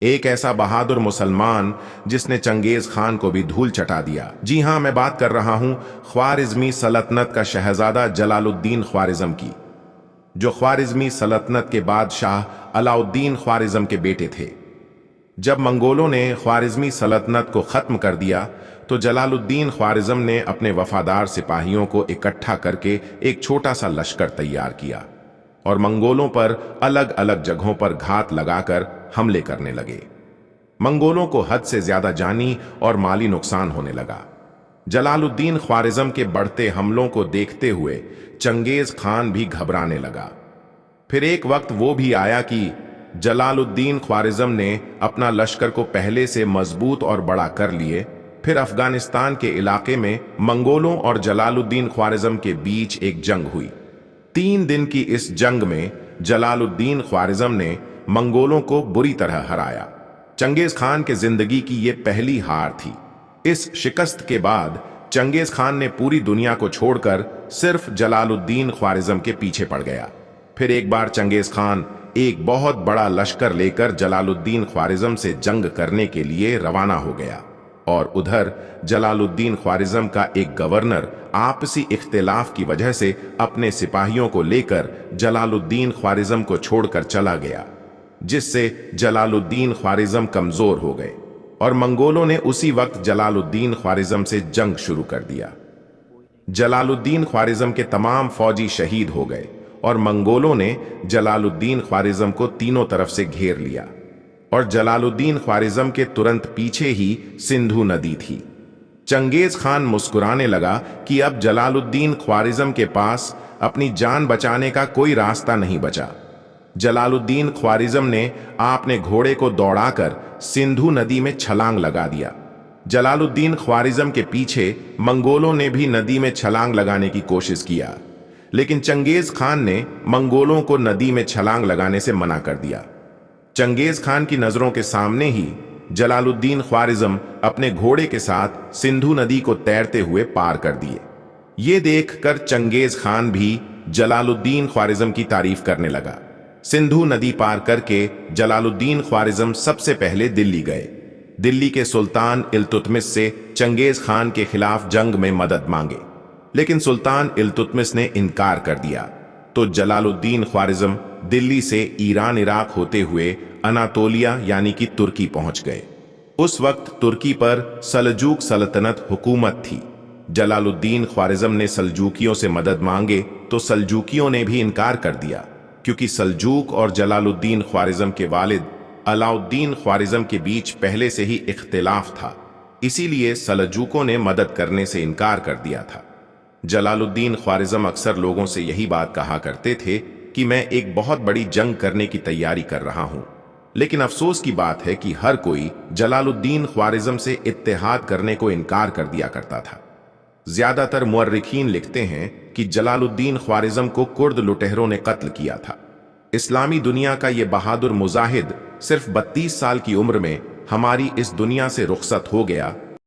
एक ऐसा बहादुर मुसलमान जिसने चंगेज खान को भी धूल चटा दिया। जी हां, मैं बात कर रहा हूं ख्वारिज़मी सल्तनत का शहजादा जलालुद्दीन ख्वारिज़म की, जो ख्वारिज़मी सल्तनत के बादशाह अलाउद्दीन ख्वारिज़म के बेटे थे। जब मंगोलों ने ख्वारिज़मी सल्तनत को खत्म कर दिया तो जलालुद्दीन ख्वारिज़म ने अपने वफादार सिपाहियों को इकट्ठा करके एक छोटा सा लश्कर तैयार किया और मंगोलों पर अलग अलग जगहों पर घात लगाकर हमले करने लगे। मंगोलों को हद से ज्यादा जानी और माली नुकसान होने लगा। जलालुद्दीन ख्वारिज़म के बढ़ते हमलों को देखते हुए चंगेज खान भी घबराने लगा। फिर एक वक्त वो भी आया कि जलालुद्दीन ख्वारिज़म ने अपना लश्कर को पहले से मजबूत और बड़ा कर लिए। फिर अफगानिस्तान के इलाके में मंगोलों और जलालुद्दीन ख्वारिज़म के बीच एक जंग हुई। 3 दिन की इस जंग में जलालुद्दीन ख्वारिज़म ने मंगोलों को बुरी तरह हराया। चंगेज खान के जिंदगी की ये पहली हार थी। इस शिकस्त के बाद चंगेज खान ने पूरी दुनिया को छोड़कर सिर्फ जलालुद्दीन ख्वारिज़म के पीछे पड़ गया। फिर एक बार चंगेज खान एक बहुत बड़ा लश्कर लेकर जलालुद्दीन ख्वारिज़म से जंग करने के लिए रवाना हो गया और उधर जलालुद्दीन ख्वारिज़म का एक गवर्नर आपसी इख्तिलाफ की वजह से अपने सिपाहियों को लेकर जलालुद्दीन ख्वारिज़म को छोड़कर चला गया, जिससे जलालुद्दीन ख्वारिज़म कमजोर हो गए और मंगोलों ने उसी वक्त जलालुद्दीन ख्वारिज़म से जंग शुरू कर दिया। जलालुद्दीन ख्वारिज़म के तमाम फौजी शहीद हो गए और मंगोलों ने जलालुद्दीन ख्वारिज़म को तीनों तरफ से घेर लिया और जलालुद्दीन ख्वारिज़म के तुरंत पीछे ही सिंधु नदी थी। चंगेज खान मुस्कुराने लगा कि अब जलालुद्दीन ख्वारिज़म के पास अपनी जान बचाने का कोई रास्ता नहीं बचा। जलालुद्दीन ख्वारिज़म ने अपने घोड़े को दौड़ाकर सिंधु नदी में छलांग लगा दिया। जलालुद्दीन ख्वारिज़म के पीछे मंगोलों ने भी नदी में छलांग लगाने की कोशिश किया, लेकिन चंगेज खान ने मंगोलों को नदी में छलांग लगाने से मना कर दिया। चंगेज खान की नजरों के सामने ही जलालुद्दीन ख्वारिज़म अपने घोड़े के साथ सिंधु नदी को तैरते हुए पार कर दिए। ये देखकर चंगेज खान भी जलालुद्दीन ख्वारिज़म की तारीफ करने लगा। सिंधु नदी पार करके जलालुद्दीन ख्वारिज़म सबसे पहले दिल्ली गए। दिल्ली के सुल्तान इल्तुतमिश से चंगेज खान के खिलाफ जंग में मदद मांगे, लेकिन सुल्तान इल्तुतमिश ने इनकार कर दिया। तो जलालुद्दीन ख्वारिज़म दिल्ली से ईरान इराक होते हुए अनातोलिया यानी कि तुर्की पहुंच गए। उस वक्त तुर्की पर सल्जूक सल्तनत हुकूमत थी। जलालुद्दीन ख्वारिज़म ने सल्जूकियों से मदद मांगे तो सल्जूकियों ने भी इनकार कर दिया, क्योंकि सल्जूक और जलालुद्दीन ख्वारिज़म के वालिद अलाउद्दीन ख्वारिज़म के बीच पहले से ही इख्तिलाफ था, इसीलिए सल्जूकों ने मदद करने से इनकार कर दिया था। जलालुद्दीन ख्वारिज़म अक्सर लोगों से यही बात कहा करते थे कि मैं एक बहुत बड़ी जंग करने की तैयारी कर रहा हूं, लेकिन अफसोस की बात है कि हर कोई जलालुद्दीन ख्वारिज़म से इत्तेहाद करने को इनकार कर दिया करता था। ज्यादातर मुअर्रिखीन लिखते हैं कि जलालुद्दीन ख्वारिज़म को कुर्द लुटेरों ने कत्ल किया था। इस्लामी दुनिया का ये बहादुर मुजाहिद सिर्फ 32 साल की उम्र में हमारी इस दुनिया से रुखसत हो गया